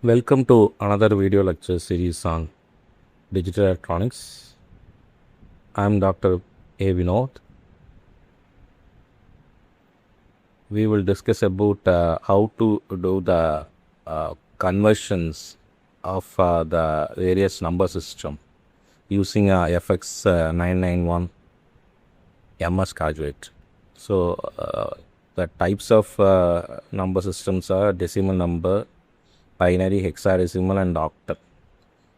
Welcome to another video lecture series on digital electronics. I'm Dr. A. Vinod. We will discuss about how to do the conversions of the various number system using FX 991 MS calculator. So the types of number systems are decimal number, binary, hexadecimal, and octal.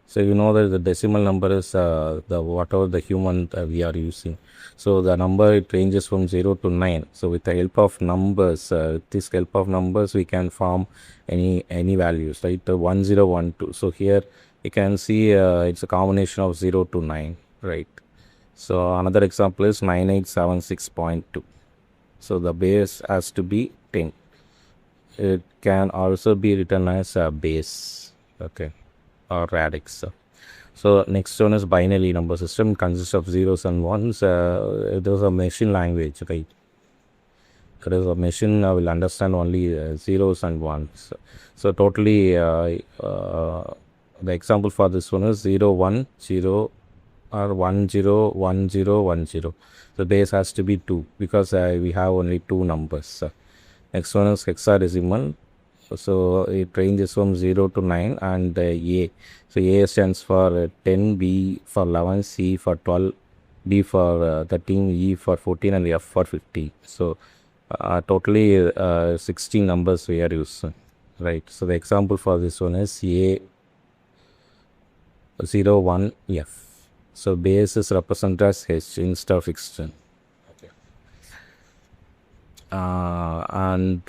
So you know that the decimal number is the whatever the human we are using. So the number it ranges from 0 to 9. So with the help of numbers, this help of numbers we can form any values, right? 1 0 1 2. So here you can see it's a combination of 0 to 9, right? So another example is 9876.2. So the base has to be 10. It can also be written as a base, okay, or radix. So next one is binary number system, consists of zeros and ones. There's a machine language, right? There is a machine will understand only zeros and ones. So totally, the example for this one is 0 1 0 or 1 0 1 0 1 0. The base has to be 2 because we have only two numbers. Next one is hexadecimal. So it ranges from 0 to 9 and A. So A stands for 10, B for 11, C for 12, D for 13, E for 14, and F for 50. So totally 16 numbers we are using, right? So the example for this one is A 0 1 F. So base is represented as H instead of extent. Okay. And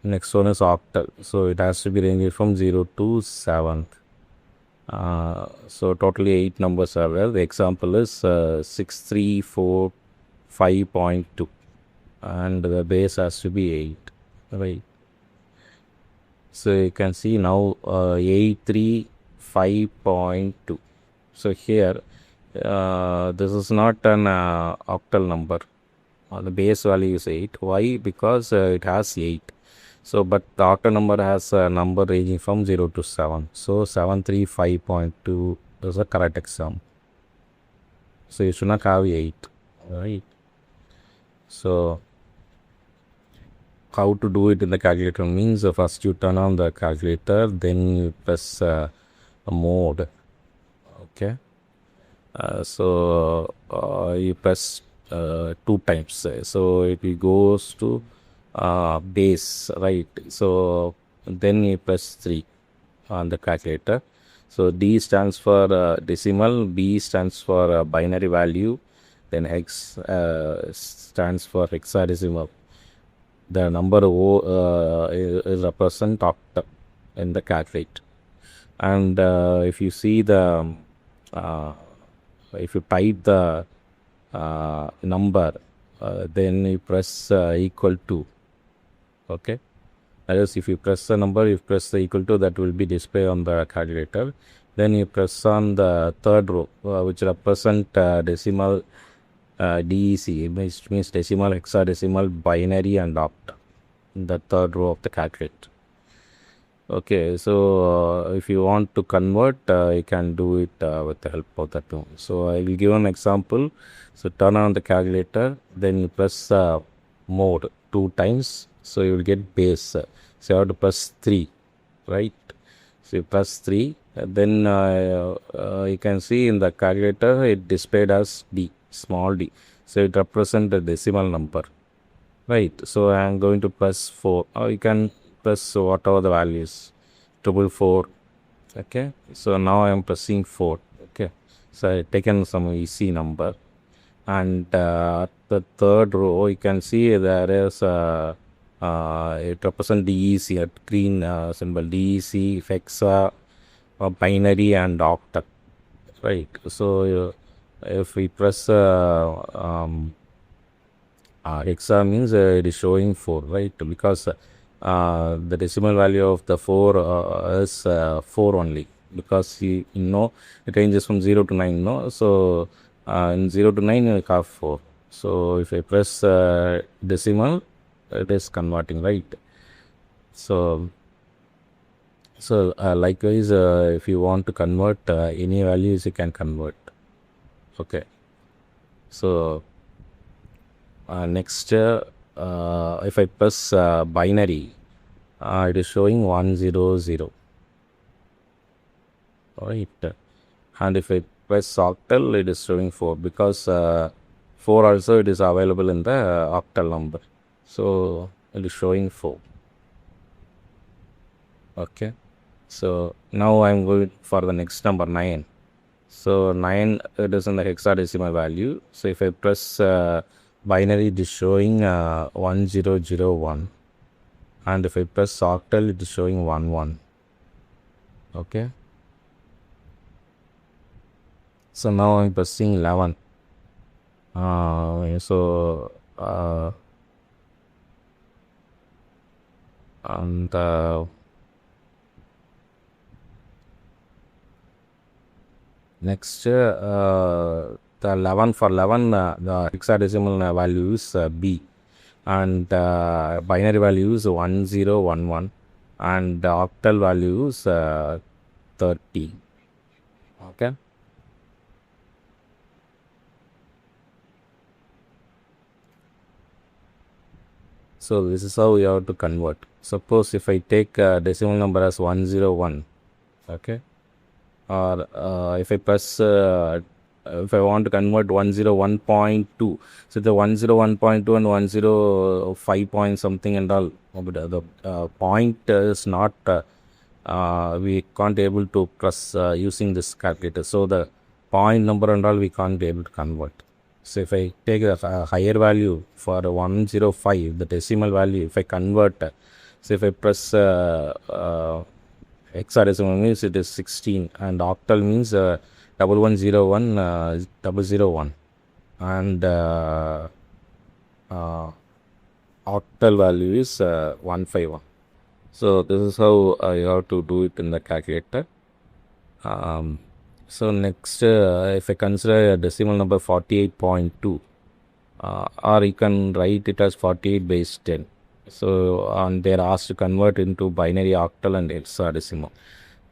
next one is octal. So it has to be ranging from 0 to 7. So totally 8 numbers are there. The example is 6345.2 and the base has to be 8, right? So you can see now 835.2. So here this is not an octal number. The base value is 8. Why? Because it has 8. So, but the octal number has a number ranging from 0 to 7. So, 735.2 is the correct example. So, you should not have 8, right? So, how to do it in the calculator means first you turn on the calculator, then you press a mode. Okay. So, you press 2 times. So, it goes to base, right? So then you press 3 on the calculator. So D stands for decimal, B stands for binary value, then X stands for hexadecimal. The number O is represent octal in the calculator. And if you see the if you type the number, then you press equal to. Okay, that is, if you press the number, you press the equal to, that will be displayed on the calculator. Then you press on the third row, which represent decimal DEC, which means decimal, hexadecimal, binary, and octal in the third row of the calculator. Okay, so if you want to convert, you can do it with the help of that tool. So I will give an example. So turn on the calculator, then you press mode 2 times. So you will get base. So you have to press 3, right? So you press 3, then you can see in the calculator it displayed as D, small d. So it represents the decimal number, right? So I am going to press 4, or you can press whatever the values, 444. Okay, so now I am pressing 4. Okay, so I taken some easy number, and the third row you can see there is it represents DEC, a green symbol, DEC, hexa, binary, and octal, right? So if we press hexa means it is showing 4, right? Because the decimal value of the 4 is 4 only, because you know it ranges from 0 to 9, no? So in 0 to 9 you have 4. So if I press decimal, it is converting, right? So So likewise, if you want to convert any values, you can convert. Okay. So next, if I press binary, it is showing 100. Right. And if I press octal, it is showing 4, because 4 also it is available in the octal number. So it is showing 4. Okay. So now I'm going for the next number 9. So 9, it is in the hexadecimal value. So if I press binary, it is showing 1001. And if I press octal, it is showing 11. Okay. So now I'm pressing 11. And next, the 11 for 11, the hexadecimal value is B, and binary value is 1011, and the octal value is 30. Okay. So this is how we have to convert. Suppose if I take decimal number as 101, okay, or if I press if I want to convert 101.2, so the 101.2 and 105 point something and all, but the point is not we can't able to press using this calculator. So the point number and all we can't be able to convert. So if I take a higher value for 105, the decimal value, if I convert, so if I press hexadecimal means it is 16, and octal means 1101 001, and octal value is 151. So this is how you have to do it in the calculator. So next, if I consider a decimal number 48.2, or you can write it as 48 base 10. So they are asked to convert into binary, octal, and hexadecimal.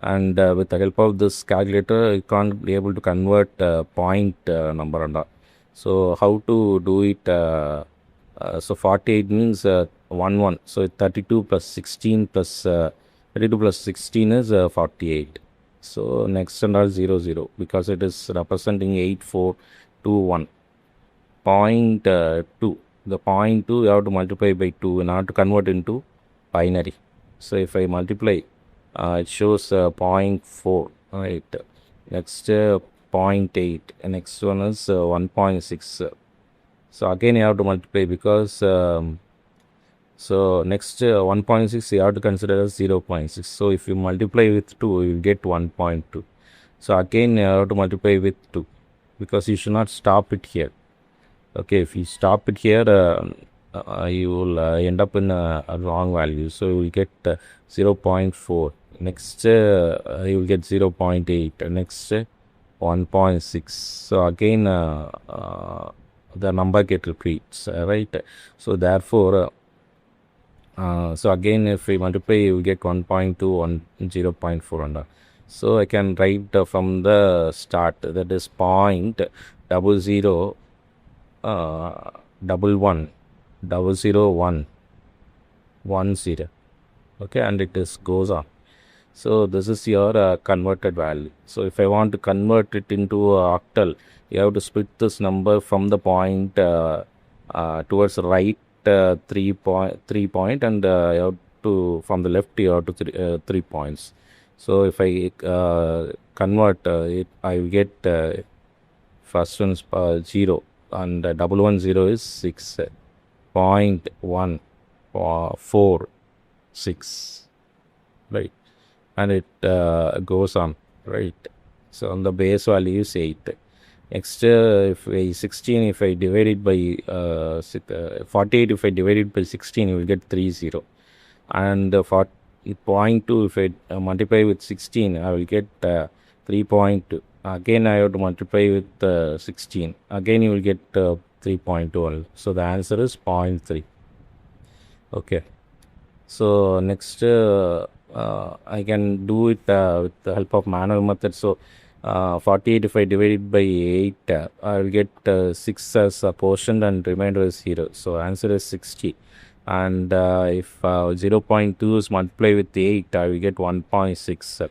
And with the help of this calculator, you can't be able to convert point number and all. So how to do it? So 48 means 1. So 32 plus 16 plus 32 plus 16 is 48. So next and all 0, because it is representing 8421. Point 2. The point 2 you have to multiply by 2 in order to convert into binary. So if I multiply, it shows 0.4. Right. Next 0.8. Next one is 1.6. So again you have to multiply, because so next 1.6 you have to consider as 0.6. So if you multiply with 2, you will get 1.2. So again you have to multiply with 2, because you should not stop it here. Okay, if you stop it here, you will end up in a wrong value. So you will get 0.4. Next, you will get 0.8. Next, 1.6. So again, the number get repeats, right? So therefore, so again, if we multiply, you will get 1.2 on 0.4 and all. So I can write from the start, that is 0.00 11 001 10. Okay, and it is goes on. So this is your converted value. So if I want to convert it into octal, you have to split this number from the point towards the right 3 point, and you have to, from the left you have to 3 points. So if I convert it, I will get first one is 0, and 110 is 6. 0.146, right, and it goes on, right. So on the base value is 8. Next, if I 16, if I divide it by 48, if I divide it by 16, you will get 30. And for 0.2, if I multiply with 16, I will get 3.2. Again I have to multiply with 16. Again you will get 3.2. So the answer is 0.3. Okay. So next, I can do it with the help of manual method. So 48, if I divide it by 8, I will get 6 as a portion and remainder is 0. So answer is 60. And if 0.2 is multiplied with 8, I will get 1.6.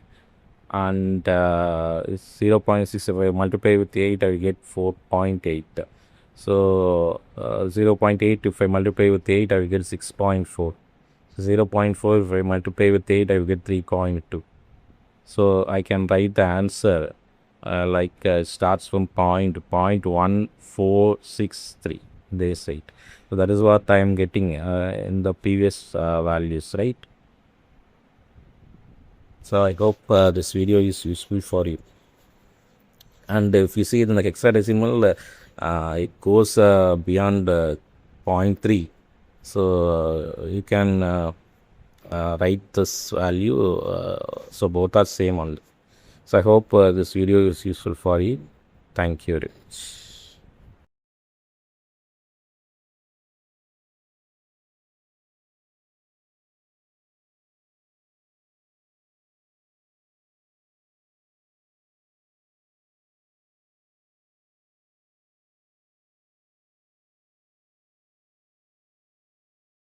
And 0.6, if I multiply with 8, I will get 4.8. So 0.8, if I multiply with 8, I will get 6.4. 0.4, if I multiply with 8, I will get 3.2. So I can write the answer starts from point 0.1463, they say. So that is what I am getting in the previous values, right? So I hope this video is useful for you. And if you see it in the hexadecimal, it goes beyond 0.3. So you can write this value. So both are same only. So I hope this video is useful for you. Thank you very much.